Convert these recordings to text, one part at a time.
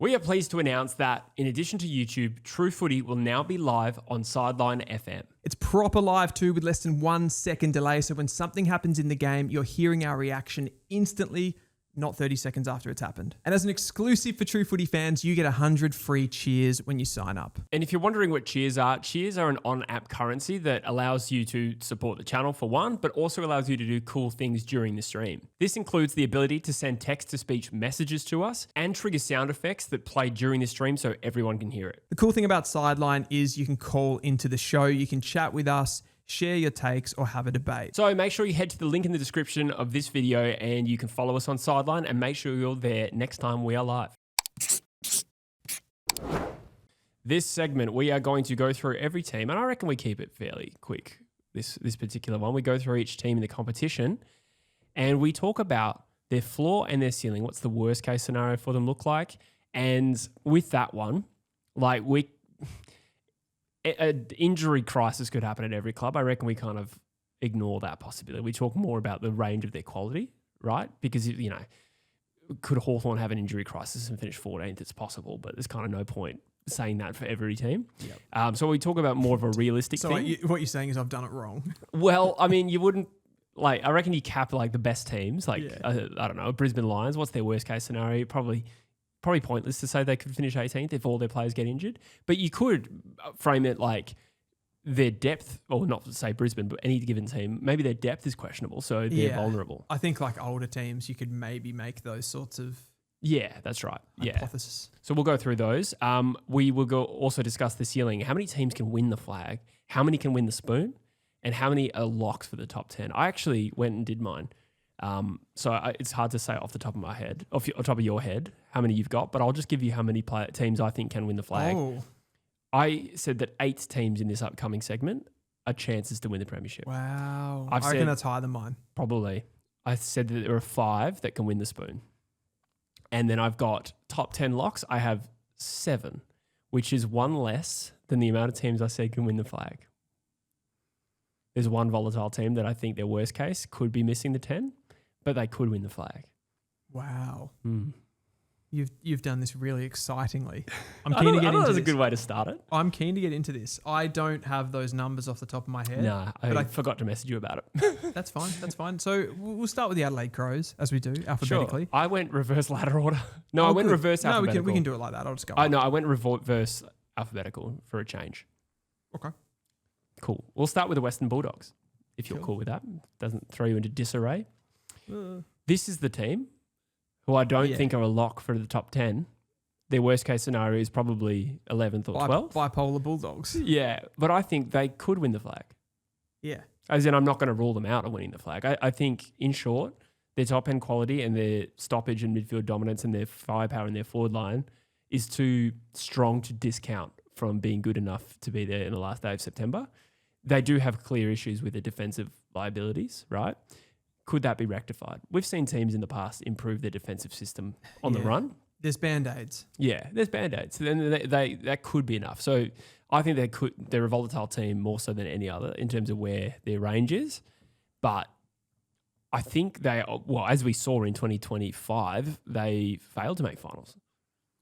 We are pleased to announce that, in addition to YouTube, True Footy will now be live on Sideline FM. It's proper live too, with less than 1 second delay. So when something happens in the game, you're hearing our reaction instantly, not 30 seconds after it's happened. And as an exclusive for True Footy fans, you get 100 free cheers when you sign up. And if you're wondering what cheers are an on-app currency that allows you to support the channel for one, but also allows you to do cool things during the stream. This includes the ability to send text-to-speech messages to us and trigger sound effects that play during the stream so everyone can hear it. The cool thing about Sideline is you can call into the show, you can chat with us, share your takes, or have a debate. So make sure you head to the link in the description of this video and you can follow us on Sideline and make sure you're there next time we are live. This segment, we are going to go through every team, and I reckon we keep it fairly quick, this particular one. We go through each team in the competition and we talk about their floor and their ceiling. What's the worst case scenario for them look like? And with that one, an injury crisis could happen at every club. I reckon we kind of ignore that possibility. We talk more about the range of their quality, right? Because, could Hawthorn have an injury crisis and finish 14th? It's possible, but there's kind of no point saying that for every team. Yep. So we talk about more of a realistic thing. So what you're saying is I've done it wrong. Well, I mean, you wouldn't, I reckon you cap the best teams, I don't know, Brisbane Lions. What's their worst case scenario? Probably pointless to say they could finish 18th if all their players get injured. But you could frame it like their depth, or not to say Brisbane, but any given team, maybe their depth is questionable, so they're vulnerable. I think older teams, you could maybe make those sorts of that's right. hypothesis. So we'll go through those. We will also discuss the ceiling. How many teams can win the flag? How many can win the spoon? And how many are locks for the top 10? I actually went and did mine. It's hard to say off the top of my head, off the top of your head, how many you've got, but I'll just give you how many teams I think can win the flag. Oh. I said that 8 teams in this upcoming segment are chances to win the premiership. Wow. I reckon that's higher than mine. Probably. I said that there are 5 that can win the spoon. And then I've got top 10 locks. I have 7, which is 1 less than the amount of teams I said can win the flag. There's one volatile team that I think their worst case could be missing the 10, but they could win the flag. Wow. Mm. You've done this really excitingly. I'm I keen to thought get into that was this. a good way to start it. I'm keen to get into this. I don't have those numbers off the top of my head. Nah, I forgot to message you about it. That's fine. That's fine. So we'll start with the Adelaide Crows, as we do, alphabetically. Sure. I went reverse ladder order. No, I went reverse alphabetical. No, we can do it like that. I'll just go. No, I went reverse alphabetical for a change. Okay. Cool. We'll start with the Western Bulldogs, if you're cool with that. Doesn't throw you into disarray. This is the team who I don't think are a lock for the top 10. Their worst case scenario is probably 11th or 12th. Bipolar Bulldogs. Yeah, but I think they could win the flag. Yeah. As in, I'm not going to rule them out of winning the flag. I think, in short, their top end quality and their stoppage and midfield dominance and their firepower and their forward line is too strong to discount from being good enough to be there in the last day of September. They do have clear issues with their defensive liabilities, right? Could that be rectified? We've seen teams in the past improve their defensive system on the run. There's Band-Aids. Yeah, there's Band-Aids. Then that could be enough. So I think they're a volatile team more so than any other in terms of where their range is. But I think as we saw in 2025, they failed to make finals.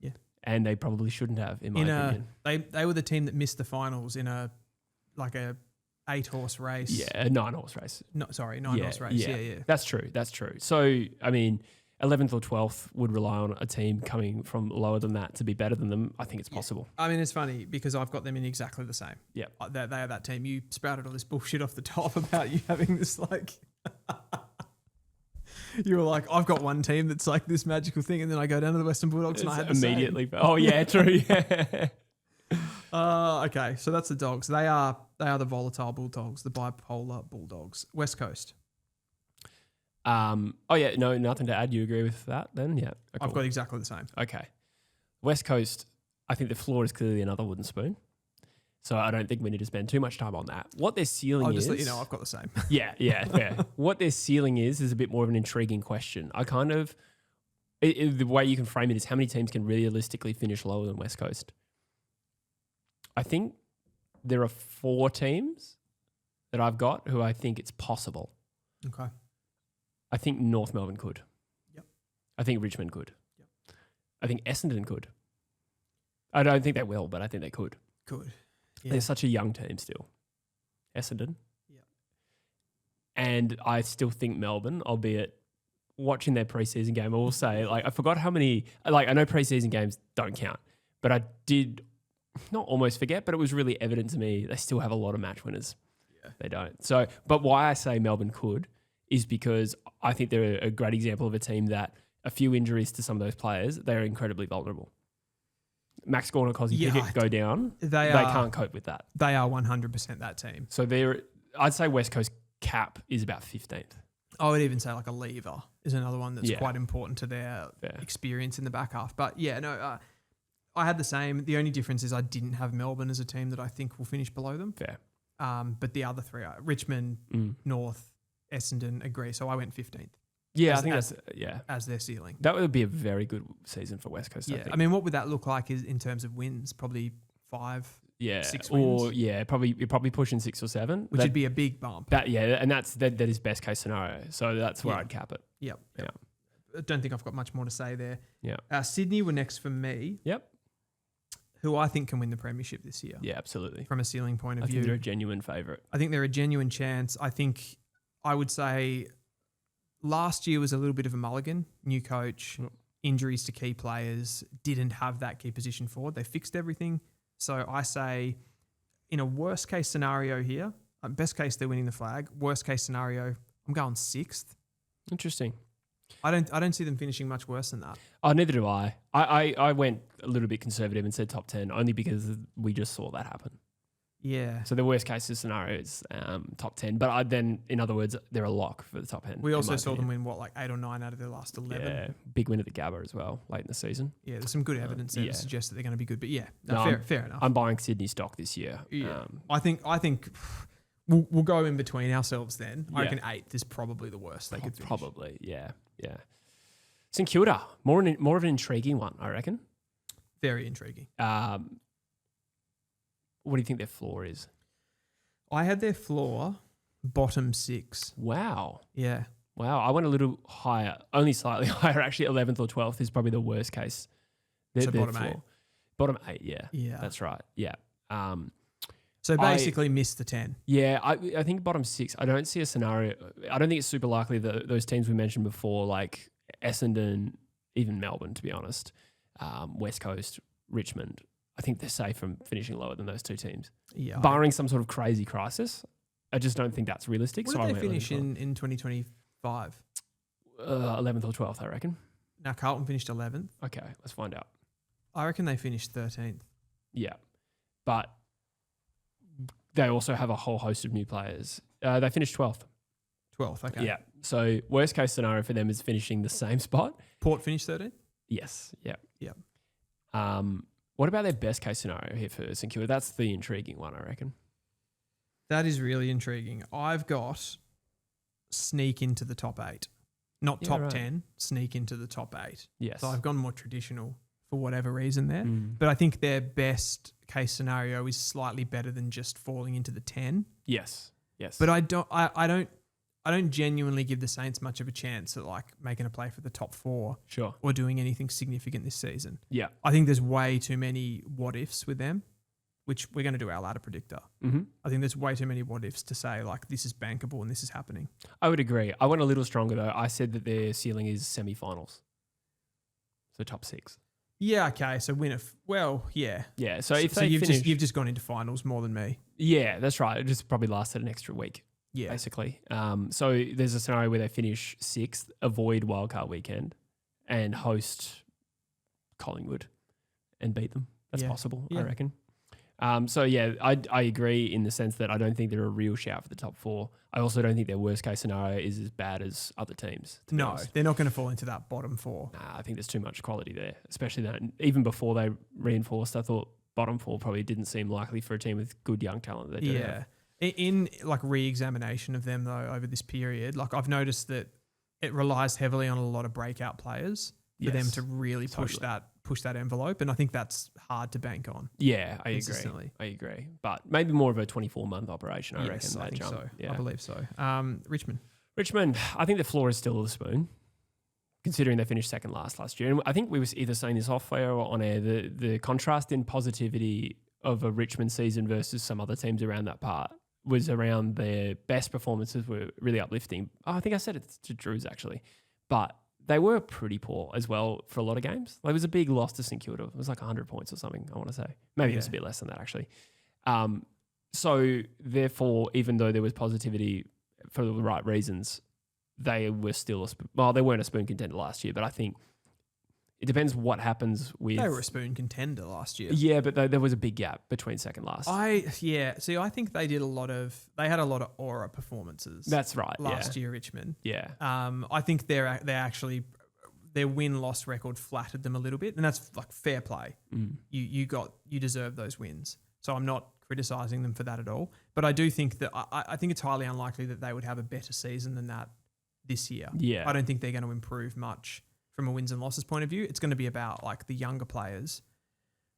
Yeah. And they probably shouldn't have, in my opinion. They were the team that missed the finals in a 8-horse race. Yeah, a 9-horse race. 9-horse race. Yeah. That's true. So, I mean, 11th or 12th would rely on a team coming from lower than that to be better than them. I think it's possible. I mean, it's funny because I've got them in exactly the same. Yeah. They are that team. You sprouted all this bullshit off the top about you having this you were like, I've got one team that's like this magical thing, and then I go down to the Western Bulldogs and I had the immediately. Same. Oh yeah, true. Yeah. Okay, so that's the Dogs. They are the volatile Bulldogs, the bipolar Bulldogs. West Coast. No, nothing to add. You agree with that then? Yeah. Okay. I've got exactly the same. Okay. West Coast, I think the floor is clearly another wooden spoon. So I don't think we need to spend too much time on that. What their ceiling is... I'll just let you know I've got the same. Yeah, fair. What their ceiling is a bit more of an intriguing question. I kind of... the way you can frame it is how many teams can realistically finish lower than West Coast. I think there are 4 teams that I've got who I think it's possible. Okay. I think North Melbourne could. Yep. I think Richmond could. Yep. I think Essendon could. I don't think they will, but I think they could. Could. They're such a young team still. Essendon. Yeah. And I still think Melbourne, albeit watching their preseason game, I will say, like, I forgot how many, like, I know preseason games don't count, but I did not almost forget, but it was really evident to me they still have a lot of match winners. Yeah. They don't. So, but why I say Melbourne could is because I think they're a great example of a team that a few injuries to some of those players, they're incredibly vulnerable. Max Gawn, Cosy Pickett go down, they can't cope with that. They are 100% that team. So I'd say West Coast cap is about 15th. I would even say like a lever is another one that's quite important to their experience in the back half. But I had the same. The only difference is I didn't have Melbourne as a team that I think will finish below them. Fair. But the other three are Richmond, North, Essendon, agree. So I went 15th. Yeah, I think as their ceiling. That would be a very good season for West Coast. Yeah, I mean, what would that look like in terms of wins? Probably 5, 6 wins. Or probably pushing 6 or 7, which would be a big bump. And that is best case scenario. So that's where I'd cap it. Yep. I don't think I've got much more to say there. Yeah. Sydney were next for me. Yep. Who I think can win the premiership this year. Yeah, absolutely. From a ceiling point of view, I think they're a genuine favourite. I think they're a genuine chance. I would say last year was a little bit of a mulligan. New coach, injuries to key players, didn't have that key position forward. They fixed everything. So I say in a worst case scenario here, best case they're winning the flag. Worst case scenario, I'm going 6th. Interesting. I don't see them finishing much worse than that. Oh, neither do I. I went a little bit conservative and said top 10 only because we just saw that happen. Yeah. So the worst case scenario is top 10. But then, in other words, they're a lock for the top 10. We also saw them win, 8 or 9 out of their last 11? Yeah. Big win at the Gabba as well, late in the season. Yeah, there's some good evidence there to suggest that they're going to be good. But fair enough. I'm buying Sydney stock this year. Yeah. I think we'll go in between ourselves then. I reckon 8th is probably the worst they could finish. Probably, yeah. St Kilda, more of an intriguing one, I reckon. Very intriguing. What do you think their floor is? I had their floor bottom 6. Wow. Yeah. Wow. I went a little higher, only slightly higher. Actually, 11th or 12th is probably the worst case. So bottom floor. 8. Bottom 8, yeah. Yeah. That's right. Yeah. So basically missed the 10. Yeah, I think bottom 6, I don't see a scenario. I don't think it's super likely that those teams we mentioned before, like Essendon, even Melbourne, to be honest, West Coast, Richmond, I think they're safe from finishing lower than those two teams. Yeah. Barring some sort of crazy crisis, I just don't think that's realistic. What did they finish in 2025? 11th or 12th, I reckon. Now, Carlton finished 11th. Okay, let's find out. I reckon they finished 13th. Yeah, but they also have a whole host of new players. They finished 12th. 12th, okay. Yeah, so worst case scenario for them is finishing the same spot. Port finished 13th? Yes, yeah. Yeah. What about their best case scenario here for St Kilda? That's the intriguing one, I reckon. That is really intriguing. I've got sneak into the top 8. Not top 10, sneak into the top 8. Yes. So I've gone more traditional for whatever reason there. But I think their best case scenario is slightly better than just falling into the 10. Yes. But I don't genuinely give the Saints much of a chance at like making a play for the top 4. Sure. Or doing anything significant this season. Yeah. I think there's way too many what ifs with them, which we're going to do our ladder predictor. Mm-hmm. I think there's way too many what ifs to say like this is bankable and this is happening. I would agree. I went a little stronger though. I said that their ceiling is semi-finals. So top 6. Yeah, okay. So yeah. Yeah. So if you've just gone into finals more than me. Yeah, that's right. It just probably lasted an extra week. Yeah. Basically. So there's a scenario where they finish 6th, avoid wildcard weekend, and host Collingwood and beat them. That's possible, I reckon. I agree in the sense that I don't think they're a real shout for the top 4. I also don't think their worst case scenario is as bad as other teams. No, they're not going to fall into that bottom 4. Nah, I think there's too much quality there, especially that. Even before they reinforced, I thought bottom 4 probably didn't seem likely for a team with good young talent that they do have. In like re-examination of them though over this period, like I've noticed that it relies heavily on a lot of breakout players for them to really push that envelope, and I think that's hard to bank on. Yeah, I agree. But maybe more of a 24-month operation, I reckon. I think so. Yeah. I believe so. Richmond, I think the floor is still the spoon. considering they finished second last year. And I think we was either saying this off air or on air, the contrast in positivity of a Richmond season versus some other teams around that part was around their best performances were really uplifting. I think I said it to Drew's actually, but they were pretty poor as well for a lot of games. Like, it was a big loss to St Kilda. It was like 100 points or something, I want to say. Maybe it was a bit less than that, actually. So, therefore, even though there was positivity for the right reasons, they were still they weren't a spoon contender last year, but I think it depends what happens with... They were a spoon contender last year. Yeah, but there was a big gap between second last. I think they had a lot of aura performances. That's right. Last year, Richmond. Yeah. I think they actually their win-loss record flattered them a little bit, and that's like fair play. You deserve those wins. So I'm not criticizing them for that at all. But I do think that I think it's highly unlikely that they would have a better season than that this year. Yeah. I don't think they're going to improve much from a wins and losses point of view. It's going to be about like the younger players.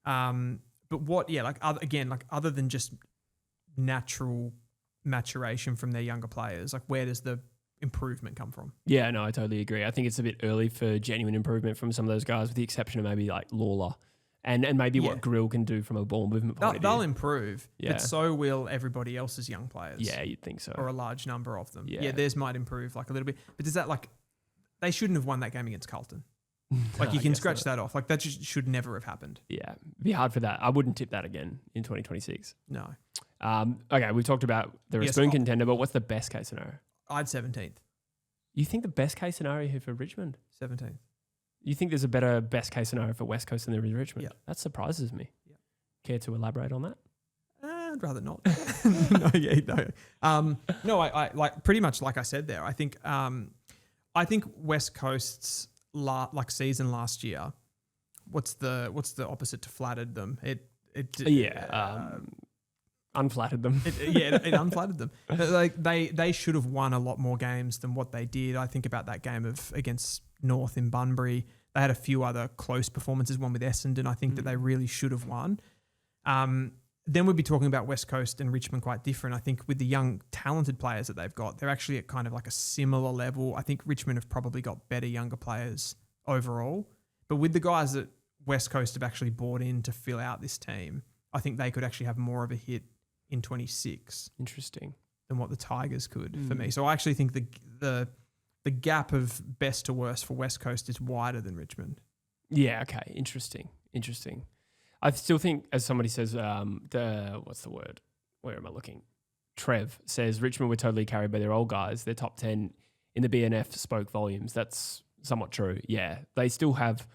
But other than just natural maturation from their younger players, like where does the improvement come from? Yeah, no, I totally agree. I think it's a bit early for genuine improvement from some of those guys, with the exception of maybe like Lawler and maybe what Grill can do from a ball movement point of view. They'll improve, but so will everybody else's young players. Yeah, you'd think so. Or a large number of them. Yeah, theirs might improve like a little bit. But does that like... They shouldn't have won that game against Carlton. Like, you can scratch that off. Like, that just should never have happened. Yeah, it'd be hard for that. I wouldn't tip that again in 2026. No. Okay, we talked about they're a spoon contender, but what's the best case scenario? I'd 17th. You think the best case scenario here for Richmond? 17th. You think there's a better best case scenario for West Coast than there is Richmond? Yeah. That surprises me. Yeah. Care to elaborate on that? I'd rather not. No, I like pretty much like I said there. I think West Coast's season last year. What's the opposite to flattered them? Unflattered them. It unflattered them. Like they should have won a lot more games than what they did. I think about that game against North in Bunbury. They had a few other close performances. One with Essendon. I think that they really should have won. Then we'd be talking about West Coast and Richmond quite different. I think with the young, talented players that they've got, they're actually at kind of like a similar level. I think Richmond have probably got better younger players overall. But with the guys that West Coast have actually brought in to fill out this team, I think they could actually have more of a hit in 26. Interesting. Than what the Tigers could for me. So I actually think the gap of best to worst for West Coast is wider than Richmond. Yeah, okay. Interesting. I still think, as somebody says, what's the word? Where am I looking? Trev says Richmond were totally carried by their old guys. Their top 10 in the BNF spoke volumes. That's somewhat true. Yeah, they still have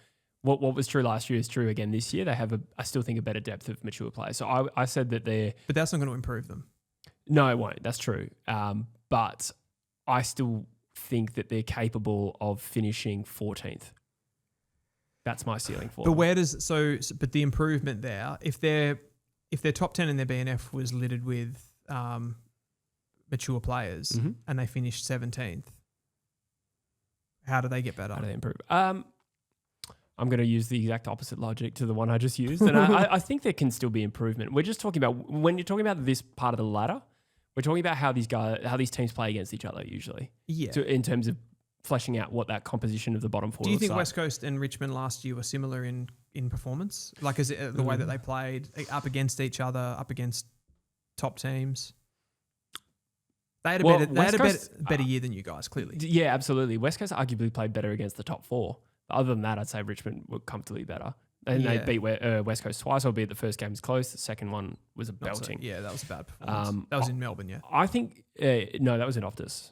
what was true last year is true again this year. They have I still think a better depth of mature players. So I said that they're... But that's not going to improve them. No, it won't. That's true. But I still think that they're capable of finishing 14th. That's my ceiling for them. But but the improvement there, if their top 10 in their BNF was littered with mature players and they finished 17th, how do they get better? How do they improve? I'm going to use the exact opposite logic to the one I just used. And I think there can still be improvement. We're just talking about, when you're talking about this part of the ladder, we're talking about how these teams play against each other usually. Yeah. In terms of fleshing out what that composition of the bottom four. Do you think West Coast and Richmond last year were similar in performance? Like, is it the way that they played up against each other, up against top teams? They had a better year than you guys, clearly. Yeah, absolutely. West Coast arguably played better against the top four. Other than that, I'd say Richmond were comfortably better. And they beat West Coast twice, albeit the first game was close. The second one was a belting. That was a bad performance. That was in Melbourne, yeah. I think, no, that was in Optus.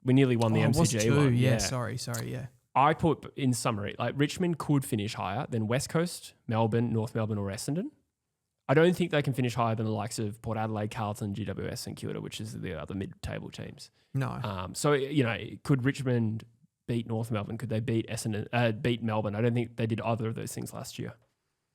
We nearly won the MCG one. Yeah, sorry, yeah. I put in summary, like Richmond could finish higher than West Coast, Melbourne, North Melbourne or Essendon. I don't think they can finish higher than the likes of Port Adelaide, Carlton, GWS and Kilda, which is the other mid-table teams. No. So, could Richmond beat North Melbourne? Could they beat Essendon, beat Melbourne? I don't think they did either of those things last year.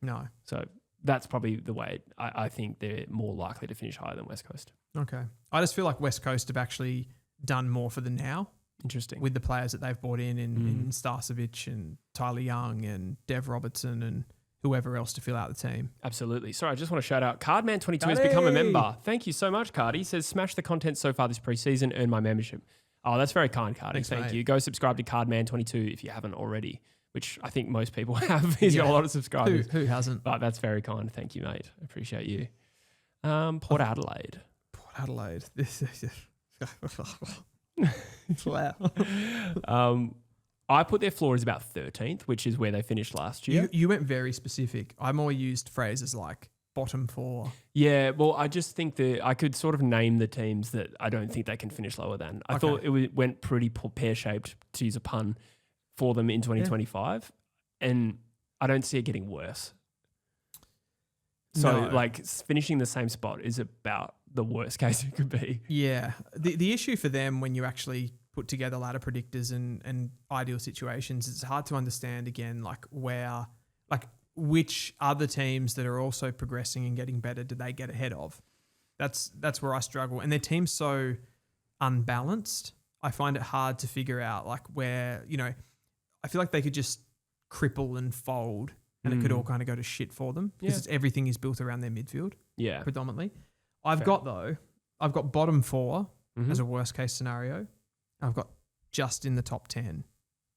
No. So that's probably the way I think they're more likely to finish higher than West Coast. Okay. I just feel like West Coast have actually done more for the now. Interesting. With the players that they've brought in Starcevic and Tyler Young and Dev Robertson and whoever else to fill out the team. Absolutely. Sorry, I just want to shout out Cardman22 has become a member. Thank you so much, Card. He says, smash the content so far this preseason, earn my membership. Oh, that's very kind, Cardi. Thanks, Thank mate. you. Go subscribe to Cardman22 if you haven't already, which I think most people have. He's got a lot of subscribers. Who hasn't? But that's very kind. Thank you, mate. I appreciate you. Port Adelaide. Port Adelaide. This is wow. I put their floor as about 13th, which is where they finished last year. You went very specific. I more used phrases like bottom 4. Yeah, well, I just think that I could sort of name the teams that I don't think they can finish lower than. I thought it went pretty pear-shaped, to use a pun, for them in 2025, and I don't see it getting worse. So, finishing the same spot is about the worst case it could be. Yeah. The issue for them when you actually put together ladder predictors and ideal situations, it's hard to understand, again, which other teams that are also progressing and getting better do they get ahead of? That's where I struggle. And their team's so unbalanced, I find it hard to figure out where, I feel like they could just cripple and fold and it could all kind of go to shit for them because everything is built around their midfield predominantly. I've got bottom 4 as a worst case scenario. I've got just in the top 10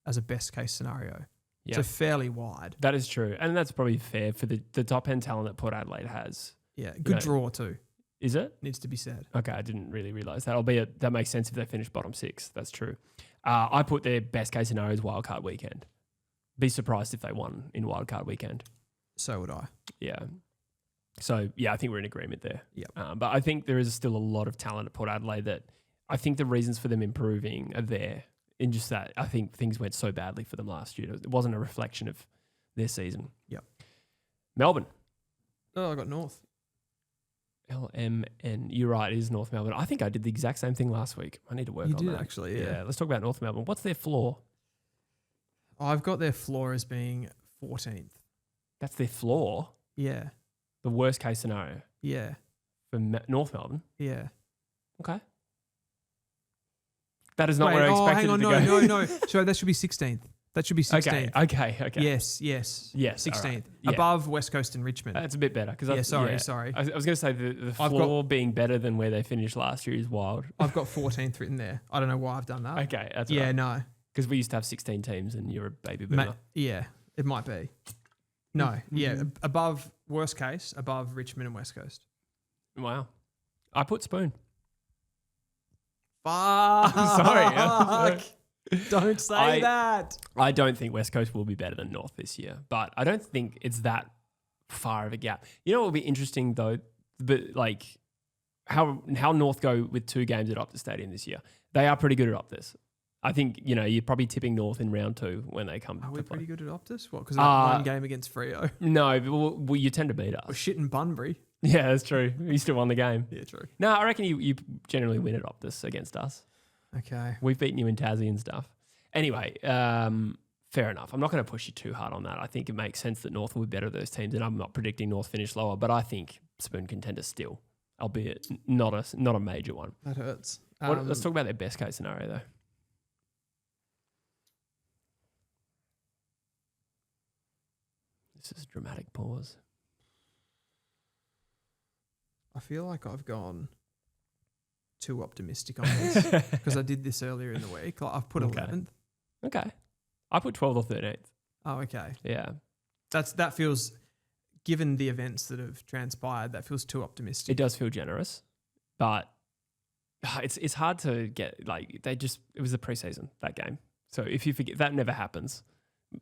as a best case scenario. Yeah. So fairly wide. That is true. And that's probably fair for the top end talent that Port Adelaide has. Yeah. Good draw too. Is it? Needs to be said. Okay, I didn't really realise that. That makes sense if they finish bottom 6. That's true. I put their best case scenario as wildcard weekend. Be surprised if they won in wildcard weekend. So would I. Yeah. So, yeah, I think we're in agreement there. Yeah. But I think there is still a lot of talent at Port Adelaide that I think the reasons for them improving are there. In just that, I think things went so badly for them last year. It wasn't a reflection of their season. Yep. Melbourne. Oh, I got North. LMN. You're right, it is North Melbourne. I think I did the exact same thing last week. I need to work on that. You did actually, yeah. Let's talk about North Melbourne. What's their floor? I've got their floor as being 14th. That's their floor? Yeah. The worst case scenario? Yeah. For North Melbourne? Yeah. Okay. That is not where I expected it to go. No. Sorry, that should be 16th. That should be 16th. Okay. Yes. 16th. Right. Yeah. Above West Coast and Richmond. That's a bit better. Sorry. I was going to say the floor being better than where they finished last year is wild. I've got 14th written there. I don't know why I've done that. Okay, that's right. Yeah, no. Because we used to have 16 teams and you're a baby boomer. Yeah, it might be. No, above, worst case, above Richmond and West Coast. Wow. I put Spoon. Fuck. Sorry. Don't say that. I don't think West Coast will be better than North this year, but I don't think it's that far of a gap. You know what will be interesting though, but how North go with 2 games at Optus Stadium this year. They are pretty good at Optus. I think, you're probably tipping North in round 2 when they come. Are we pretty good at Optus? What? Because of that one game against Freo? No, well, you tend to beat us. We're shit in Bunbury. Yeah, that's true. You still won the game. Yeah, true. No, I reckon you generally win at Optus against us. Okay. We've beaten you in Tassie and stuff. Anyway, fair enough. I'm not going to push you too hard on that. I think it makes sense that North will be better than those teams, and I'm not predicting North finish lower, but I think Spoon contender still, albeit not a major one. That hurts. Let's talk about their best case scenario though. This is a dramatic pause. I feel like I've gone too optimistic on this because I did this earlier in the week. I've put 11th. Okay. I put 12th or 13th. Oh, okay. Yeah. That feels, given the events that have transpired, that feels too optimistic. It does feel generous, but it's hard to get, it was the preseason, that game. So if you forget, that never happens.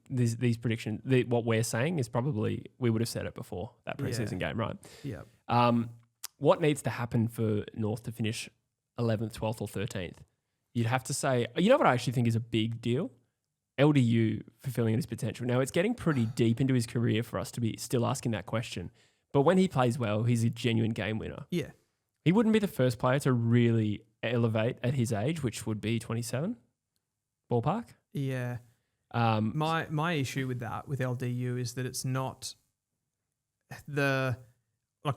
These predictions, what we're saying is probably, we would have said it before that preseason game, right? Yeah. What needs to happen for North to finish 11th, 12th or 13th? You'd have to say, you know what I actually think is a big deal? LDU fulfilling his potential. Now, it's getting pretty deep into his career for us to be still asking that question. But when he plays well, he's a genuine game winner. Yeah. He wouldn't be the first player to really elevate at his age, which would be 27, ballpark. Yeah. My issue with that, with LDU, is that it's not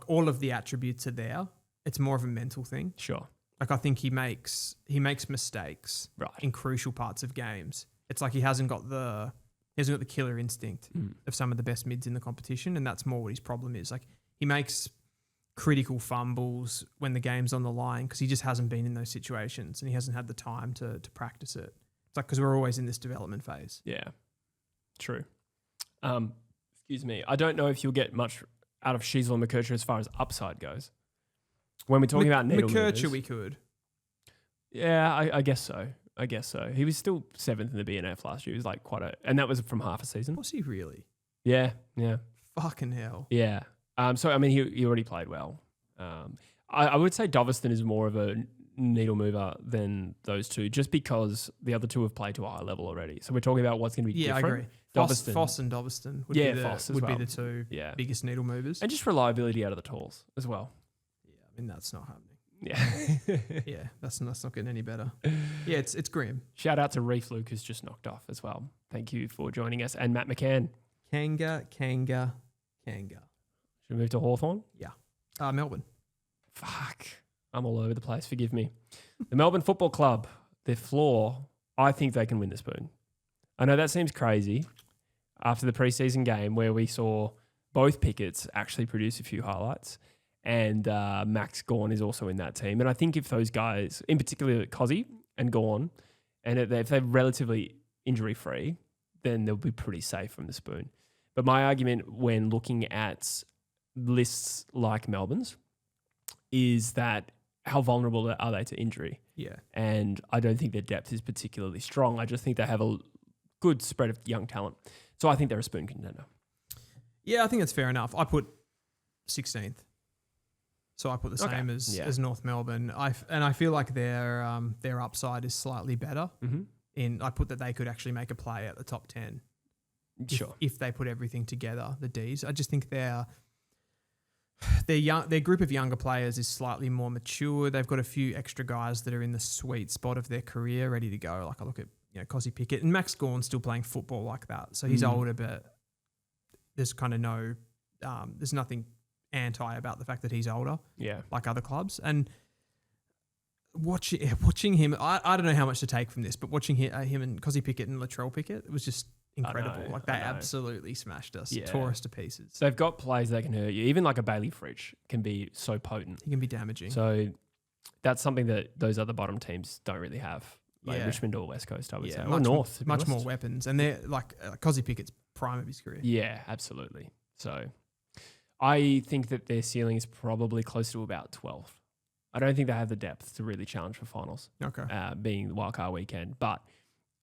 all of the attributes are there. It's more of a mental thing. Sure. I think he makes mistakes in crucial parts of games. It's like he hasn't got the killer instinct of some of the best mids in the competition, and that's more what his problem is. He makes critical fumbles when the game's on the line because he just hasn't been in those situations and he hasn't had the time to practice it. It's like because we're always in this development phase. Yeah, true. Excuse me. I don't know if you'll get much out of Sheasel and McKercher as far as upside goes. When we're talking about needle McKercher, movers, we could. Yeah, I guess so. I guess so. He was still 7th in the BNF last year. He was like and that was from half a season. Was he really? Yeah. Fucking hell. Yeah. So, I mean, he already played well. I would say Doveston is more of a needle mover than those two, just because the other two have played to a high level already. So we're talking about what's going to be different. Yeah, I agree. Foss and Doveston would be the two biggest needle movers. And just reliability out of the tools as well. Yeah, I mean, that's not happening. Yeah. Yeah, that's not getting any better. Yeah, it's grim. Shout out to Reef Luke, who's just knocked off as well. Thank you for joining us. And Matt McCann. Kanga. Should we move to Hawthorn? Yeah. Melbourne. Fuck. I'm all over the place. Forgive me. The Melbourne Football Club, their floor, I think they can win the spoon. I know that seems crazy after the preseason game where we saw both Pickett's actually produce a few highlights. And Max Gawn is also in that team. And I think if those guys, in particular Cozzy and Gawn, and if they're relatively injury-free, then they'll be pretty safe from the spoon. But my argument when looking at lists like Melbourne's is that how vulnerable are they to injury? Yeah. And I don't think their depth is particularly strong. I just think they have a good spread of young talent. So I think they're a spoon contender. Yeah, I think that's fair enough. I put 16th. So I put the same as North Melbourne. I feel like their upside is slightly better. Mm-hmm. I put that they could actually make a play at the top 10. Sure. If they put everything together, the Ds. I just think their group of younger players is slightly more mature. They've got a few extra guys that are in the sweet spot of their career, ready to go. Like I look at Cozzy Pickett and Max Gawn still playing football like that. So he's older, but there's kind of there's nothing anti about the fact that he's older. Yeah, like other clubs. And watching him, I don't know how much to take from this, but watching him and Cozzy Pickett and Latrell Pickett, it was just incredible. They absolutely smashed us, tore us to pieces. They've got plays that can hurt you. Even like a Bailey Fritsch can be so potent. He can be damaging. So that's something that those other bottom teams don't really have. Like Richmond or West Coast, I would say. Or North. Much more weapons. And they're like Cozzy Pickett's prime of his career. Yeah, absolutely. So I think that their ceiling is probably close to about 12th. I don't think they have the depth to really challenge for finals. Okay. Being the wildcard weekend. But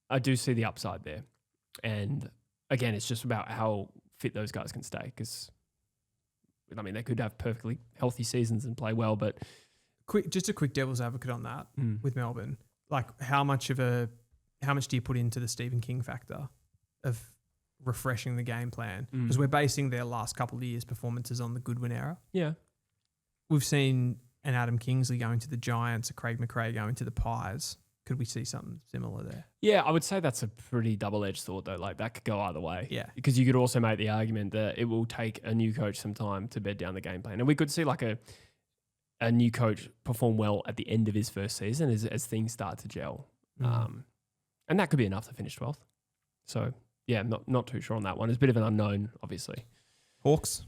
I do see the upside there. And again, it's just about how fit those guys can stay. Because, I mean, they could have perfectly healthy seasons and play well, but... Just a quick devil's advocate on that with Melbourne. Like, how much do you put into the Stephen King factor of refreshing the game plan? Because we're basing their last couple of years' performances on the Goodwin era. Yeah. We've seen an Adam Kingsley going to the Giants, a Craig McRae going to the Pies. Could we see something similar there? Yeah, I would say that's a pretty double-edged sword, though. Like, that could go either way. Yeah. Because you could also make the argument that it will take a new coach some time to bed down the game plan. And we could see, like, a new coach perform well at the end of his first season as things start to gel. And that could be enough to finish 12th. So, yeah, not too sure on that one. It's a bit of an unknown, obviously. Hawks?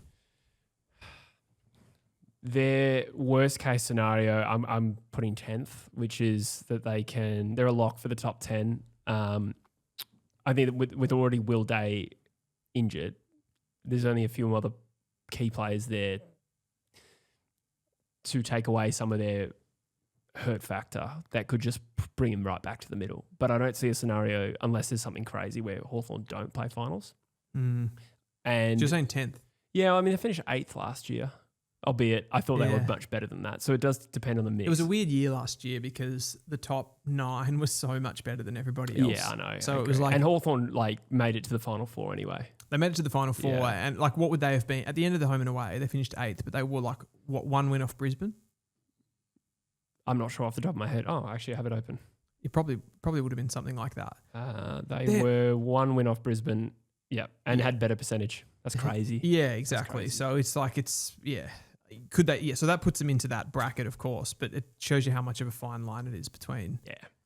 Their worst case scenario, I'm putting 10th, which is that they're a lock for the top 10. I think that with already Will Day injured, there's only a few other key players there to take away some of their hurt factor that could just bring him right back to the middle. But I don't see a scenario, unless there's something crazy, where Hawthorn don't play finals. And you're saying 10th? Yeah, I mean, they finished 8th last year. Albeit, I thought they were much better than that. So it does depend on the mix. It was a weird year last year because the top 9 was so much better than everybody else. Yeah, I know. So it was like... And Hawthorn made it to the Final Four anyway. They made it to the Final Four. And what would they have been? At the end of the home and away, they finished 8th, but they were one win off Brisbane? I'm not sure off the top of my head. Oh, actually, I have it open. It probably would have been something like that. They were one win off Brisbane, had better percentage. That's crazy. Yeah, exactly. So Could they? Yeah, so that puts them into that bracket, of course, but it shows you how much of a fine line it is between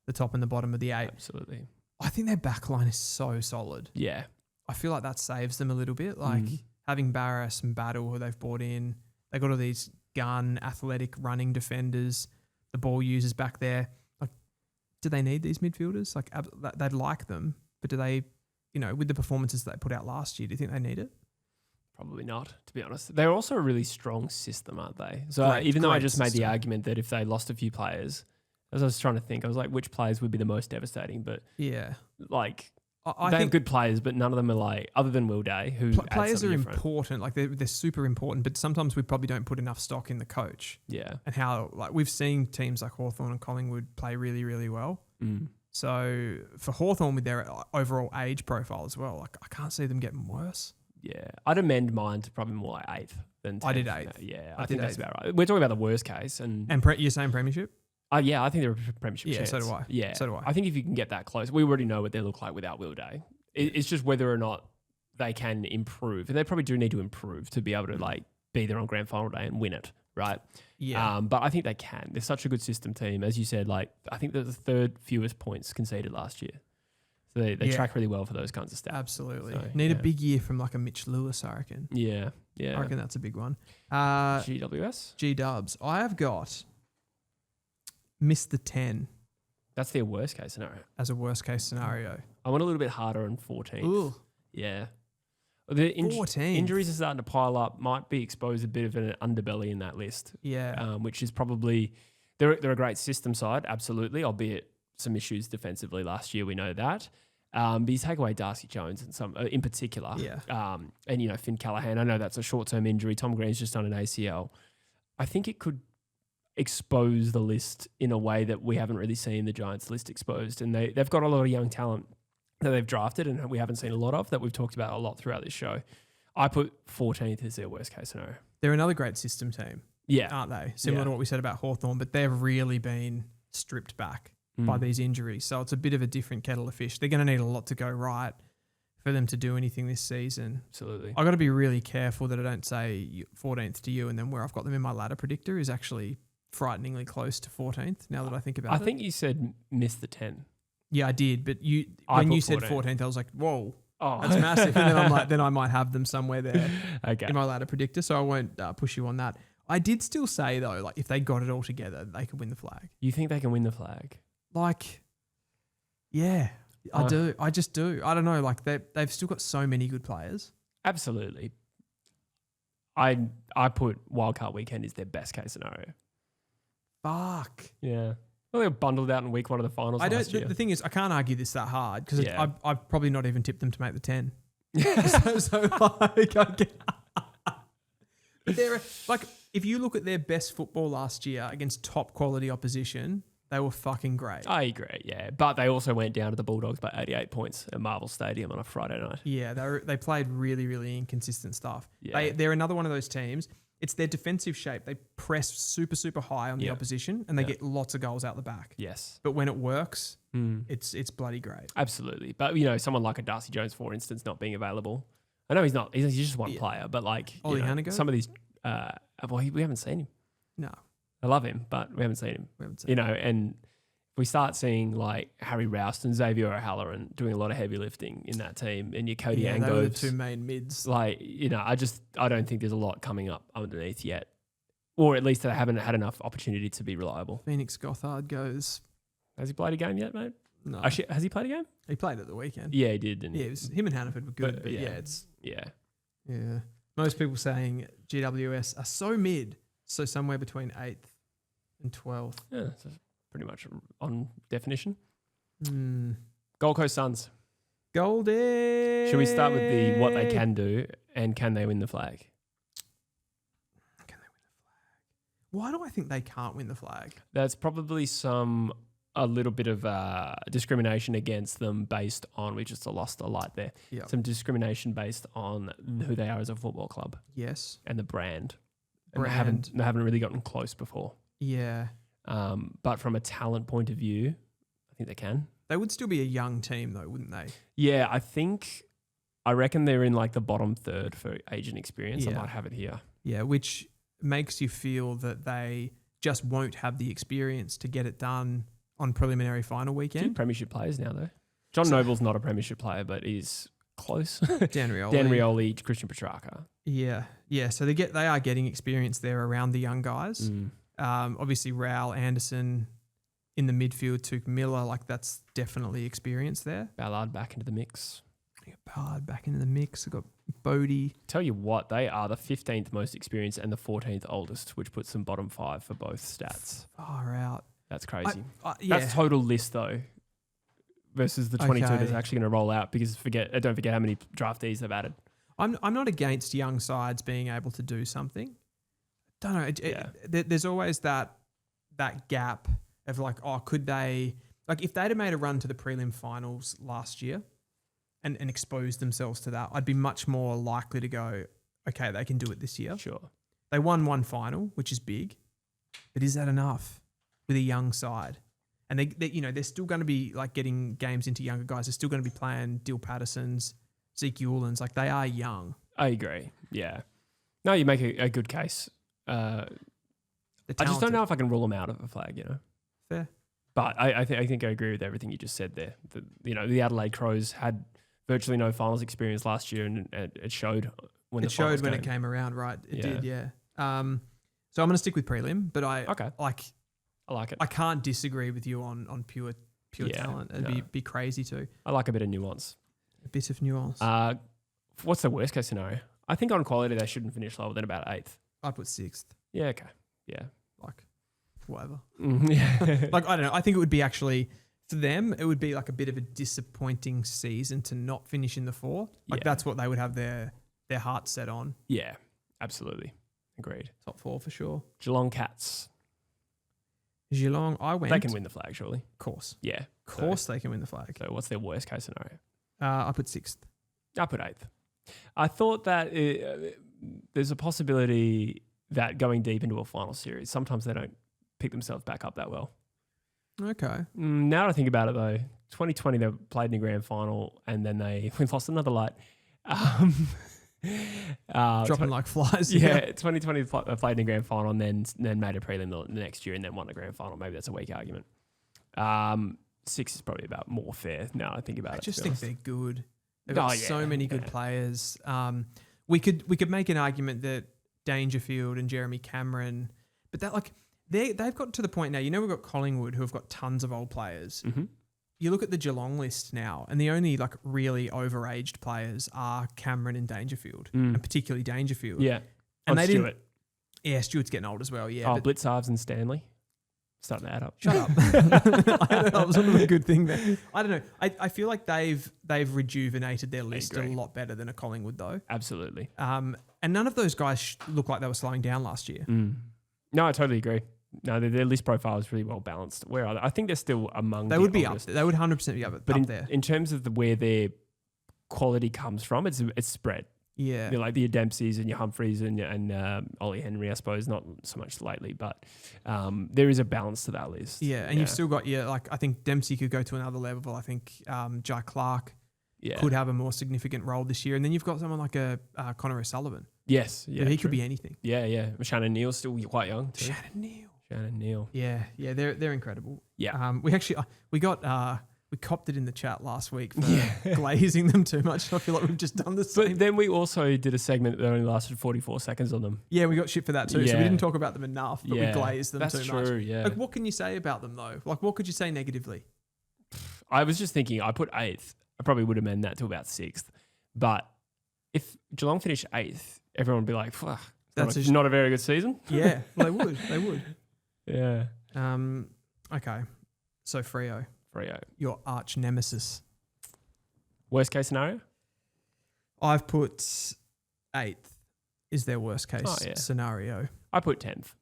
the top and the bottom of the 8. Absolutely. I think their back line is so solid. Yeah. I feel like that saves them a little bit. Like having Barras and Battle, who they've brought in, they got all these gun, athletic, running defenders, the ball users back there. Like, do they need these midfielders? Like, they'd like them, but do they, with the performances that they put out last year, do you think they need it? Probably not, to be honest. They're also a really strong system, aren't they? So even though I just made the argument that if they lost a few players, as I was trying to think, I was like, which players would be the most devastating? But yeah, like I they think have good players, but none of them are like, other than Will Day, who players are different. important. Like they're super important, but sometimes we probably don't put enough stock in the coach. Yeah, and how like we've seen teams like Hawthorn and Collingwood play really, really well. So for Hawthorn with their overall age profile as well, like I can't see them getting worse. Yeah, I'd amend mine to probably more like 8th than 10th. I did 8th. Yeah, I think that's about right. We're talking about the worst case. And you're saying premiership? Yeah, I think they're a premiership chance. So do I. Yeah, so do I. I think if you can get that close, we already know what they look like without Will Day. It's just whether or not they can improve. And they probably do need to improve to be able to like be there on grand final day and win it, right? Yeah. But I think they can. They're such a good system team. As you said, like I think they're the 3rd fewest points conceded last year. So they track really well for those kinds of stats. Absolutely. So, Need a big year from like a Mitch Lewis, I reckon. Yeah. I reckon that's a big one. GWS? G-dubs. I have got missed the 10. That's their worst case scenario. As a worst case scenario. I went a little bit harder on 14th. Ooh. Yeah. The 14th. Injuries are starting to pile up. Might be exposed a bit of an underbelly in that list. Yeah. Which is probably... They're a great system side, absolutely, albeit some issues defensively last year, we know that. But you take away Darcy Jones and some in particular, and Finn Callaghan. I know that's a short-term injury. Tom Green's just done an ACL. I think it could expose the list in a way that we haven't really seen the Giants list exposed, and they've got a lot of young talent that they've drafted, and we haven't seen a lot of that we've talked about a lot throughout this show. I put 14th as their worst-case scenario. They're another great system team, aren't they? Similar to what we said about Hawthorn, but they've really been stripped back by these injuries. So it's a bit of a different kettle of fish. They're going to need a lot to go right for them to do anything this season. Absolutely. I've got to be really careful that I don't say 14th to you and then where I've got them in my ladder predictor is actually frighteningly close to 14th now that I think about it. I think you said miss the 10. Yeah, I did. But when you said 14th, I was like, whoa, that's massive. And then I'm like, then I might have them somewhere there in my ladder predictor. So I won't push you on that. I did still say though, like if they got it all together, they could win the flag. You think they can win the flag? Like, yeah, I do. I just do. I don't know. Like they've still got so many good players. Absolutely. I put wildcard weekend is their best case scenario. Fuck. Yeah. Well, they were bundled out in week 1 of the finals last year. The thing is, I can't argue this that hard because I've probably not even tipped them to make the 10. so like, I get, but they're like, if you look at their best football last year against top quality opposition, they were fucking great. I agree, yeah. But they also went down to the Bulldogs by 88 points at Marvel Stadium on a Friday night. Yeah, they played really, really inconsistent stuff. Yeah. They're another one of those teams. It's their defensive shape. They press super, super high on the opposition and they get lots of goals out the back. Yes. But when it works, it's bloody great. Absolutely. But, someone like a Darcy Jones, for instance, not being available. I know he's not. He's just one player. But, like, some of these... we haven't seen him. No. I love him, but we haven't seen him. And if we start seeing like Harry Roust and Xavier O'Halloran doing a lot of heavy lifting in that team, and your Cody Angobes, they were the two main mids. Like, I don't think there's a lot coming up underneath yet, or at least they haven't had enough opportunity to be reliable. Phoenix Gothard goes. Has he played a game yet, mate? No. Actually, has he played a game? He played at the weekend. Yeah, he did. Didn't he? Yeah, it was, him and Hannaford were good, but it's... Yeah. Most people saying GWS are so mid, so somewhere between 8th and 12th. Yeah, so pretty much on definition. Gold Coast Suns. Goldie. Should we start with the what they can do and can they win the flag? Can they win the flag? Why do I think they can't win the flag? That's probably a little bit of discrimination against them based on, we just lost a light there, some discrimination based on who they are as a football club. Yes. And the brand. And they haven't really gotten close before. Yeah. But from a talent point of view, I think they can. They would still be a young team though, wouldn't they? Yeah, I reckon they're in like the bottom third for age and experience. I might have it here. Yeah, which makes you feel that they just won't have the experience to get it done on preliminary final weekend. 2 premiership players now though. John Noble's not a premiership player, but he's close. Dan Rioli. Dan Rioli, Christian Petrarca. Yeah. So they are getting experience there around the young guys. Obviously, Raul, Anderson in the midfield, Tuke Miller, like that's definitely experience there. Ballard back into the mix. Ballard back into the mix. I've got Bodie. Tell you what, they are the 15th most experienced and the 14th oldest, which puts them bottom 5 for both stats. Far out. That's crazy. Yeah. That's total list though, versus the 22 that's actually going to roll out because don't forget how many draftees they've added. I'm not against young sides being able to do something. Don't know. There's always that gap of like, could they, like if they'd have made a run to the prelim finals last year and exposed themselves to that, I'd be much more likely to go, okay, they can do it this year. Sure. They won one final, which is big, but is that enough with a young side? And they're still going to be like getting games into younger guys. They're still going to be playing Dill Pattersons, Zeke Eulens. Like they are young. I agree. Yeah. No, you make a good case. I just don't know if I can rule them out of a flag, Fair. But I think I agree with everything you just said there. The Adelaide Crows had virtually no finals experience last year, and it showed when it came around, right? It did, yeah. So I'm going to stick with prelim, but I like it. I can't disagree with you on pure talent. It'd be crazy too. I like a bit of nuance. A bit of nuance. What's the worst case scenario? I think on quality they shouldn't finish lower than about 8th. I'd put 6th. Yeah, okay. Yeah. Like, whatever. Yeah. Like, I don't know. I think it would be actually, for them, it would be like a bit of a disappointing season to not finish in the 4. Like, that's what they would have their heart set on. Yeah, absolutely. Agreed. Top 4 for sure. Geelong Cats. Geelong, They can win the flag, surely. Of course. Yeah. Of course they can win the flag. So what's their worst case scenario? I put 6th. I put 8th. I thought that there's a possibility that going deep into a final series, sometimes they don't pick themselves back up that well. Okay. Now that I think about it, though, 2020 they played in the grand final and then we lost another light. Dropping like flies. Yeah, 2020 played in the grand final and then made a prelim the next year and then won the grand final. Maybe that's a weak argument. 6 is probably about more fair now I think about it. I just think they're good. They've got so many good players. We could make an argument that Dangerfield and Jeremy Cameron, but that like they've got to the point now. We've got Collingwood who have got tons of old players. Mm-hmm. You look at the Geelong list now, and the only like really overaged players are Cameron and Dangerfield, and particularly Dangerfield. Yeah, and Stewart. Yeah, Stewart's getting old as well. Yeah, Blitzarves and Stanley. Starting to add up. Shut up. That was a good thing there. I don't know. I feel like they've rejuvenated their list a lot better than a Collingwood though. Absolutely. And none of those guys look like they were slowing down last year. No, I totally agree. No, their list profile is really well balanced. Where are they? I think they're still among. They would be oldest. They would 100% be up there. In terms of where their quality comes from, it's spread. Yeah, like your Dempseys and your Humphreys and Ollie Henry, I suppose, not so much lately, but there is a balance to that list. Yeah, and you've still got I think Dempsey could go to another level. I think Jai Clark could have a more significant role this year, and then you've got someone like a Connor O'Sullivan. Yes, yeah, he could be anything. Yeah. Shannon Neal's still quite young too. Shannon Neal. Yeah, they're incredible. Yeah, we copped it in the chat last week for glazing them too much. I feel like we've just done the same. But then we also did a segment that only lasted 44 seconds on them. Yeah, we got shit for that too. Yeah. So we didn't talk about them enough, but we glazed them too much. That's true, yeah. Like, what can you say about them though? Like, what could you say negatively? I was just thinking, I put 8th. I probably would amend that to about 6th. But if Geelong finished 8th, everyone would be like, that's not a very good season. Yeah, well, they would. Yeah. Okay. So Freo, your arch nemesis. Worst case scenario? I've put 8th is their worst case scenario. I put 10th.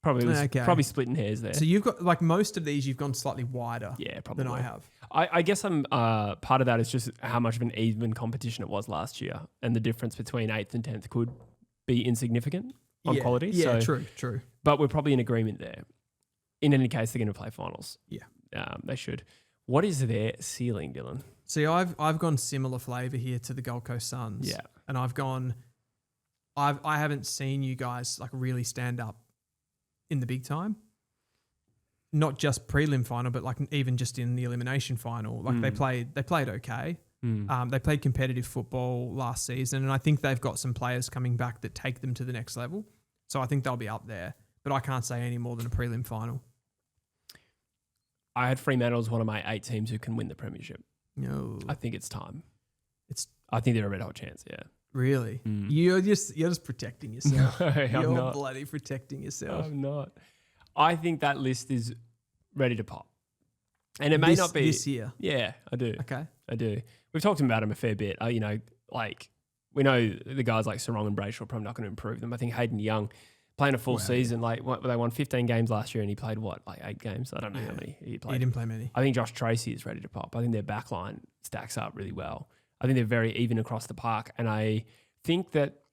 Probably splitting hairs there. So you've got like most of these, you've gone slightly wider. Yeah, probably than I have. I guess I'm part of that is just how much of an even competition it was last year, and the difference between 8th and 10th could be insignificant on quality. Yeah, true. But we're probably in agreement there. In any case, they're going to play finals. Yeah. They should. What is their ceiling, Dylan? See, I've gone similar flavour here to the Gold Coast Suns. Yeah. And I haven't seen you guys like really stand up in the big time. Not just prelim final, but like even just in the elimination final. Like they played okay. They played competitive football last season, and I think they've got some players coming back that take them to the next level. So I think they'll be up there, but I can't say any more than a prelim final. I had Fremantle as one of my 8 teams who can win the premiership. No, I think it's time. I think they're a red hot chance. Yeah. Really? You're just protecting yourself. No, you're I'm not. bloody protecting yourself. I'm not. I think that list is ready to pop, and it may not be this year. Yeah, I do. Okay, I do. We've talked about them a fair bit. We know the guys like Sarong and Brayshaw are probably not going to improve them. I think Hayden Young playing a full season, they won 15 games last year and he played 8 games? I don't know how many he played. He didn't play many. I think Josh Tracy is ready to pop. I think their back line stacks up really well. I think they're very even across the park, and I think that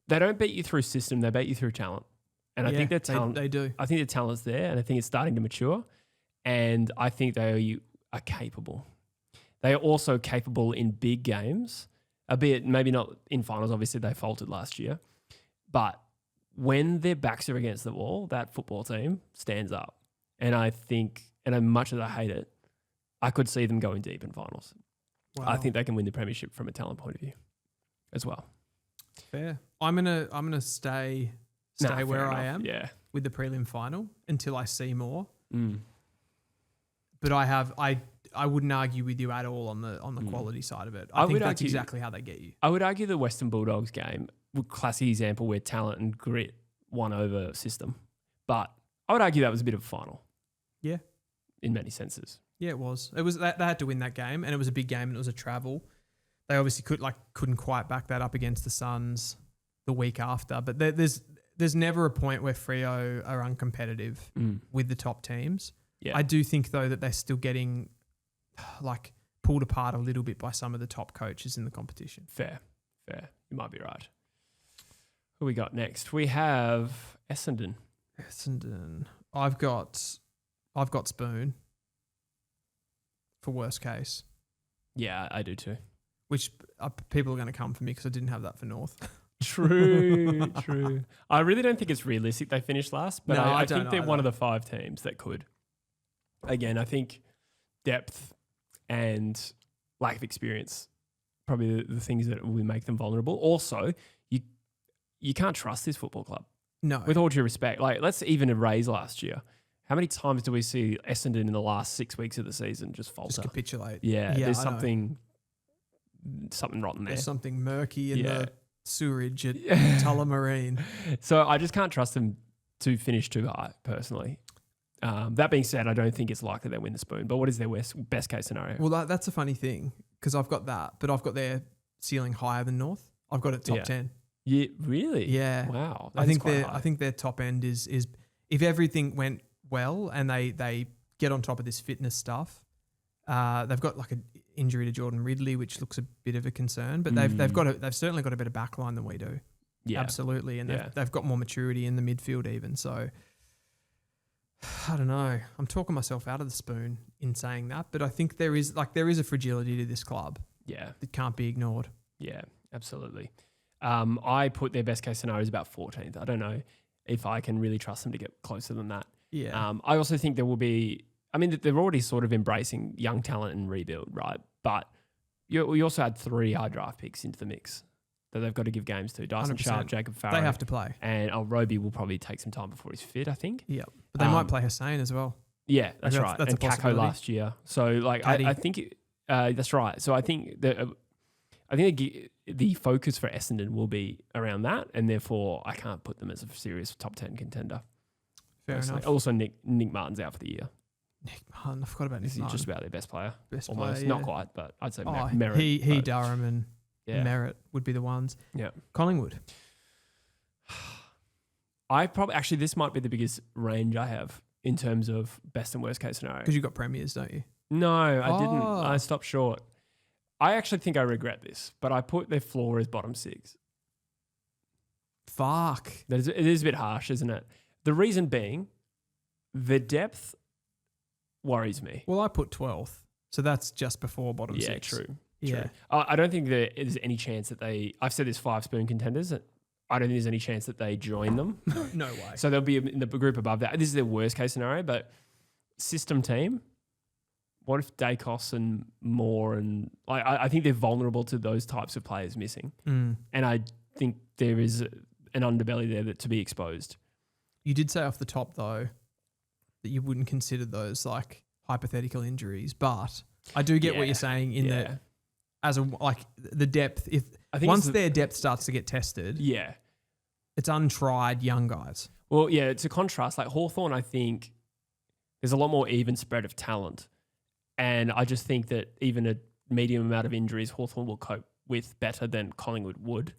they don't beat you through system, they beat you through talent. And I think their talent, they do. I think their talent's there, and I think it's starting to mature, and I think they are capable. They are also capable in big games, albeit maybe not in finals. Obviously, they faltered last year. But when their backs are against the wall, that football team stands up. And I think, and as much as I hate it, I could see them going deep in finals. Wow. I think they can win the premiership from a talent point of view as well. Fair. I'm gonna stay where I am with the prelim final until I see more. But I wouldn't argue with you at all on the quality side of it. I think that's exactly how they get you. I would argue the Western Bulldogs game, classic example where talent and grit won over system. But I would argue that was a bit of a final. Yeah. In many senses. Yeah, it was. It was they had to win that game, and it was a big game, and it was a travel. They obviously couldn't quite back that up against the Suns the week after. But there's never a point where Freo are uncompetitive with the top teams. Yeah. I do think though that they're still getting pulled apart a little bit by some of the top coaches in the competition. Fair. You might be right. Who we got next? We have Essendon. I've got Spoon for worst case. Yeah, I do too. Which people are going to come for me because I didn't have that for North. True. I really don't think it's realistic they finished last, but I think they're one of the 5 teams that could. Again, I think depth and lack of experience probably the things that will make them vulnerable. Also, you can't trust this football club. No. With all due respect. Let's even erase last year. How many times do we see Essendon in the last 6 weeks of the season just falter? Just capitulate. Yeah, there's something rotten there. There's something murky in the sewerage at Tullamarine. So I just can't trust them to finish too high, personally. That being said, I don't think it's likely they win the Spoon. But what is their best case scenario? Well, that's a funny thing because I've got that, but I've got their ceiling higher than North. I've got it top 10. Yeah, really? Yeah. Wow. I think their top end is if everything went well and they get on top of this fitness stuff. They've got an injury to Jordan Ridley, which looks a bit of a concern, but they've certainly got a better backline than we do. Yeah, absolutely, and they've got more maturity in the midfield even. So I don't know. I'm talking myself out of the Spoon in saying that, but I think there is a fragility to this club. Yeah, that can't be ignored. Yeah, absolutely. I put their best case scenario is about 14th. I don't know if I can really trust them to get closer than that. Yeah. I also think there will be. I mean, they're already sort of embracing young talent and rebuild, right? But we also had 3 high draft picks into the mix that they've got to give games to. Dyson 100%. Sharp, Jacob Farrow. They have to play. And Roby will probably take some time before he's fit, I think. Yeah. But they might play Hussein as well. Yeah, that's right. That's and Kako last year. So, I think that's right. So, I think the focus for Essendon will be around that, and therefore I can't put them as a serious top 10 contender. Fair enough. Also, Nick Martin's out for the year. Nick Martin, I forgot about Nick Martin. He's just about their best player. Almost. Player, yeah. Not quite, but I'd say Merritt. Durham and Merritt would be the ones. Yeah. Collingwood. This might be the biggest range I have in terms of best and worst case scenario. Because you've got premiers, don't you? No, I didn't. I stopped short. I actually think I regret this, but I put their floor as bottom 6. Fuck. It is a bit harsh, isn't it? The reason being, the depth worries me. Well, I put 12th, so that's just before bottom 6. Yeah, true. Yeah. I don't think there's any chance that I've said there's 5 Spoon contenders. I don't think there's any chance that they join them. No way. So they'll be in the group above that. This is their worst case scenario, but system team, what if Dacos and Moore and I think they're vulnerable to those types of players missing. And I think there is an underbelly there to be exposed. You did say off the top, though, that you wouldn't consider those like hypothetical injuries, but I do get what you're saying in that as a the depth. If once their depth starts to get tested, it's untried young guys. Well, yeah, it's a contrast. Like Hawthorn, I think there's a lot more even spread of talent, and I just think that even a medium amount of injuries, Hawthorn will cope with better than Collingwood would,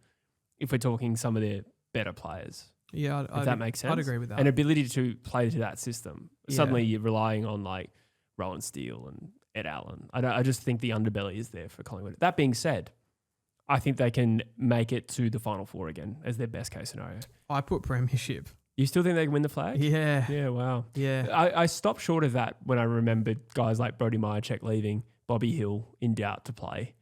if we're talking some of their better players. Yeah, if that makes sense. I'd agree with that. An ability to play to that system. Suddenly you're relying on like Rowan Steele and Ed Allen. I just think the underbelly is there for Collingwood. That being said, I think they can make it to the Final Four again as their best case scenario. I put premiership. You still think they can win the flag? Yeah. Yeah, wow. Yeah. I stopped short of that when I remembered guys like Brody Myercheck leaving, Bobby Hill in doubt to play.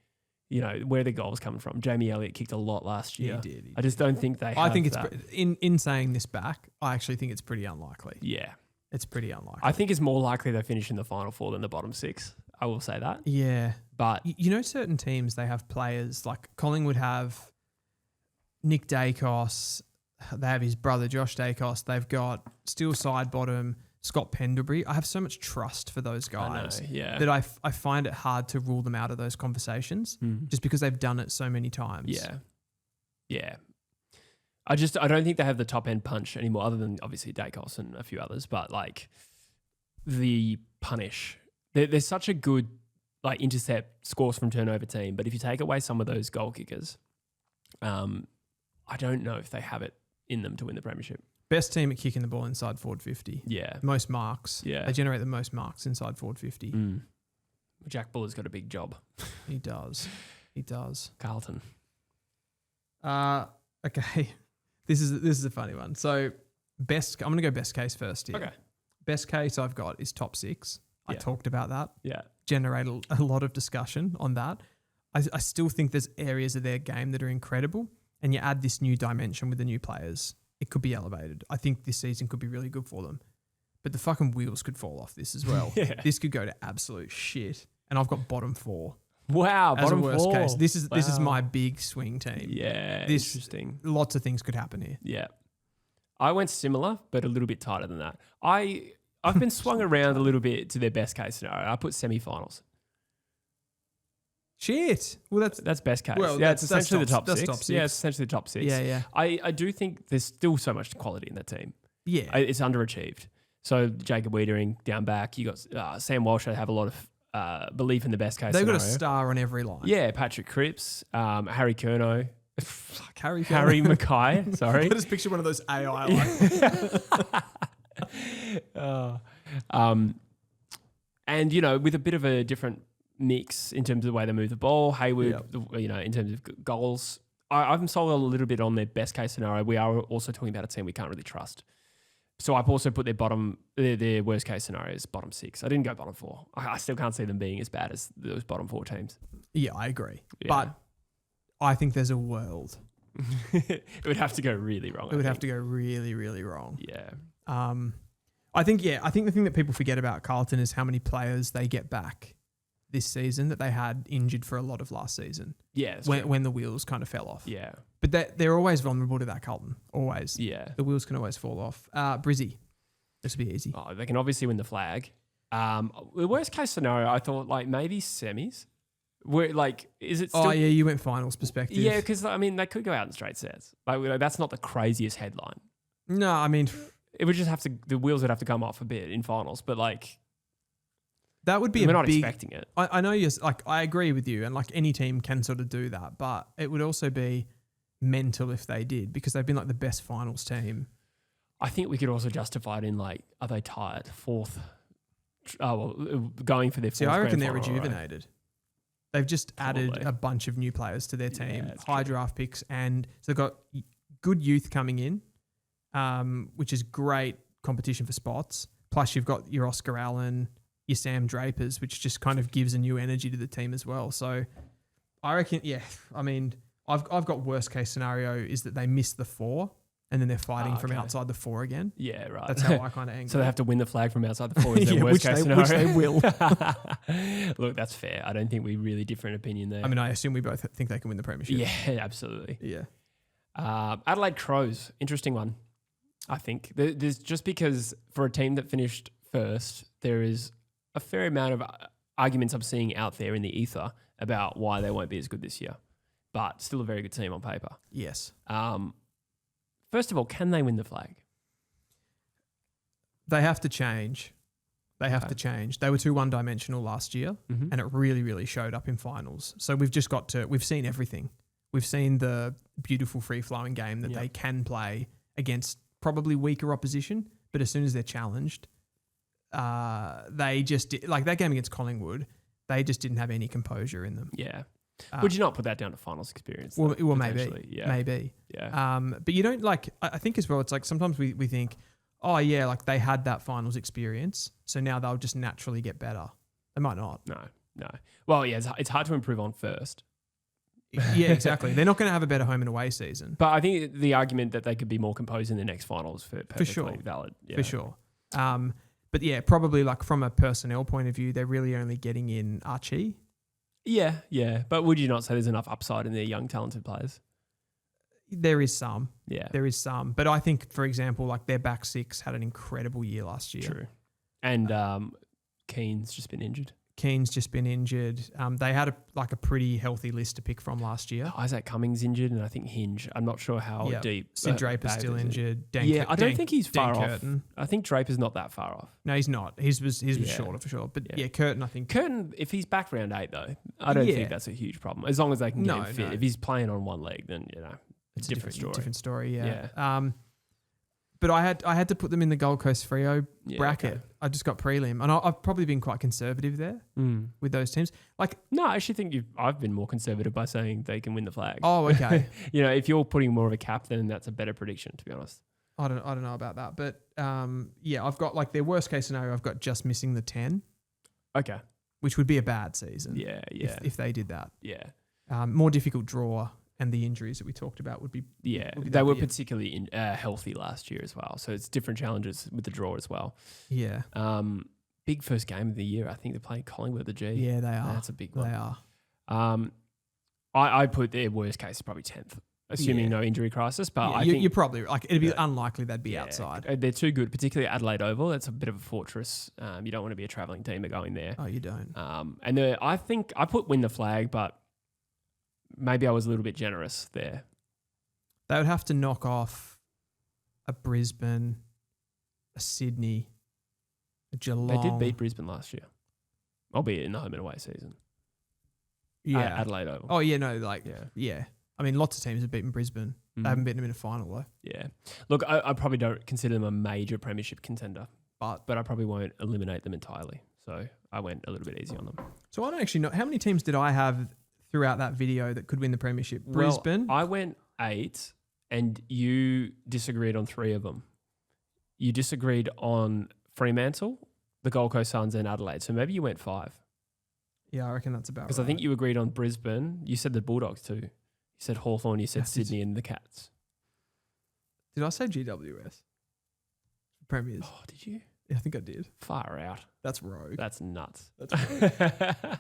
You know, where the goals coming from. Jamie Elliott kicked a lot last year. He did. I just don't think they have I think it's that. in saying this back, I actually think it's pretty unlikely. Yeah. It's pretty unlikely. I think it's more likely they finish in the Final Four than the bottom six. I will say that. Yeah. But you know, certain teams, they have players like Collingwood have Nick Dacos. They have his brother, Josh Dacos. They've got Steel Sidebottom, Scott Pendlebury. I have so much trust for those guys that I find it hard to rule them out of those conversations just because they've done it so many times. Yeah. Yeah. I don't think they have the top end punch anymore, other than obviously Dacos and a few others, but like the punish. They're such a good like intercept, scores from turnover team, but if you take away some of those goal kickers, I don't know if they have it in them to win the premiership. Best team at kicking the ball inside forward 50. Yeah. Most marks. Yeah. They generate the most marks inside forward 50. Jack Buller's got a big job. He does. He does. Carlton. Okay. This is a funny one. So I'm going to go best case first here. Okay. Best case I've got is top six. I talked about that. Yeah. Generate a lot of discussion on that. I still think there's areas of their game that are incredible, and you add this new dimension with the new players, it could be elevated. I think this season could be really good for them. But the fucking wheels could fall off this as well. This could go to absolute shit. And I've got bottom four. Wow, as bottom a worst four. case. This is my big swing team. Yeah, interesting. Lots of things could happen here. Yeah. I went similar, but a little bit tighter than that. I've been swung around a little bit to their best case scenario. I put semi-finals. Shit. Well, that's best case. Well, yeah, it's essentially the top six. Top six. Yeah, it's essentially the top six. Yeah. I do think there's still so much quality in that team. Yeah. It's underachieved. So Jacob Wiedering down back. You got Sam Walsh. I have a lot of belief in the best case They've scenario. got a star on every line. Yeah, Patrick Cripps, Harry Curnow. Harry Mackay, sorry. I just picture one of those AI and, you know, with a bit of a different mix in terms of the way they move the ball, Hayward, you know, in terms of goals, I'm sold a little bit on their best case scenario. We are also talking about a team we can't really trust. So I've also put their worst case scenario is bottom six. I didn't go bottom four. I still can't see them being as bad as those bottom four teams. Yeah, I agree. Yeah. But I think there's a world. It would have to go really wrong. It would have to go really, really wrong. Yeah. I think the thing that people forget about Carlton is how many players they get back this season that they had injured for a lot of last season. Yeah. When the wheels kind of fell off. Yeah. But they're always vulnerable to that, Carlton. Always. Yeah. The wheels can always fall off. Brizzy. This will be easy. Oh, they can obviously win the flag. The worst case scenario, I thought like maybe semis. Where like, is it still? Oh yeah, you went finals perspective. Yeah, because I mean they could go out in straight sets. Like that's not the craziest headline. No, I mean it would just have to. The wheels would have to come off a bit in finals, but like that would be. We're not expecting it. I know you're like I agree with you, and like any team can sort of do that, but it would also be mental if they did because they've been like the best finals team. I think we could also justify it in like, are they tired fourth? Oh well, going for their fourth. See, I reckon they're grand final, rejuvenated. Right? They've just added a bunch of new players to their team, high draft picks, and so they've got good youth coming in, which is great competition for spots. Plus, you've got your Oscar Allen, your Sam Drapers, which just kind of gives a new energy to the team as well. So, I reckon, I mean, I've got worst case scenario is that they miss the four, and then they're fighting from okay. outside the 4 again. Yeah, right. That's how I kind of angle So they it. have to win the flag from outside the 4 is their Yeah, worst case scenario. which they will. Look, that's fair. I don't think we really differ in opinion there. I mean, I assume we both think they can win the premiership. yeah, absolutely. Yeah. Adelaide Crows, interesting one. I think there's just because for a team that finished first, there is a fair amount of arguments I'm seeing out there in the ether about why they won't be as good this year, but still a very good team on paper. Yes. First of all, can they win the flag? They have to change. They have to change. They were too one-dimensional last year, and it really, really showed up in finals. So we've seen everything. We've seen the beautiful free-flowing game that they can play against probably weaker opposition, but as soon as they're challenged, they just like that game against Collingwood. They just didn't have any composure in them. Yeah. Would you not put that down to finals experience? Well, though, maybe. Yeah. Maybe. Yeah. But you don't like. I think as well. It's like sometimes we think, oh yeah, like they had that finals experience, so now they'll just naturally get better. They might not. No. Well, yeah, it's hard to improve on first. Yeah, exactly. They're not going to have a better home and away season. But I think the argument that they could be more composed in the next finals for perfectly sure. valid. Yeah. For sure. But yeah, probably like from a personnel point of view, they're really only getting in Archie. Yeah. But would you not say there's enough upside in their young, talented players? There is some. Yeah. There is some. But I think, for example, like their back six had an incredible year last year. True. And Keane's just been injured. Keane's just been injured. They had a pretty healthy list to pick from last year. Isaac Cummings injured, and I think Hinge. I'm not sure how deep. Sid Draper's still injured. I don't think he's far off. Curtin. I think Draper's not that far off. No, he's not. His was shorter for sure. But Curtin, I think. Curtin, if he's back round 8 though, I don't think that's a huge problem. As long as they can get him fit. No. If he's playing on one leg, then it's a different story. Different story, yeah. But I had to put them in the Gold Coast Freo bracket. Okay. I just got prelim, and I've probably been quite conservative there with those teams. Like, no, I actually think I've been more conservative by saying they can win the flag. oh, okay. If you're putting more of a cap, then that's a better prediction, to be honest. I don't know about that, but I've got like their worst case scenario. I've got just missing the 10. Okay. Which would be a bad season. Yeah. If they did that. Yeah. More difficult draw. And the injuries that we talked about would be... Yeah, they were particularly healthy last year as well. So it's different challenges with the draw as well. Yeah. Big first game of the year. I think they're playing Collingwood at the G. Yeah, they are. That's a big one. They are. I put their worst case probably 10th, assuming no injury crisis. But I think you're probably... like it'd be unlikely they'd be outside. They're too good, particularly Adelaide Oval. That's a bit of a fortress. You don't want to be a travelling team going there. Oh, you don't. And I think I put win the flag, but... maybe I was a little bit generous there. They would have to knock off a Brisbane, a Sydney, a Geelong. They did beat Brisbane last year, albeit in the home and away season. Yeah. Adelaide Oval. Oh, yeah, no, yeah. I mean, lots of teams have beaten Brisbane. They haven't beaten them in a final, though. Yeah. Look, I probably don't consider them a major premiership contender, but I probably won't eliminate them entirely. So I went a little bit easy on them. So I don't actually know. How many teams did I have throughout that video that could win the premiership? Brisbane? Well, I went 8 and you disagreed on 3 of them. You disagreed on Fremantle, the Gold Coast Suns and Adelaide. So maybe you went 5. Yeah, I reckon that's about right. Because I think you agreed on Brisbane. You said the Bulldogs too. You said Hawthorn, you said Sydney and the Cats. Did I say GWS? Premiers. Oh, did you? Yeah, I think I did. Far out. That's rogue. That's nuts. That's rogue.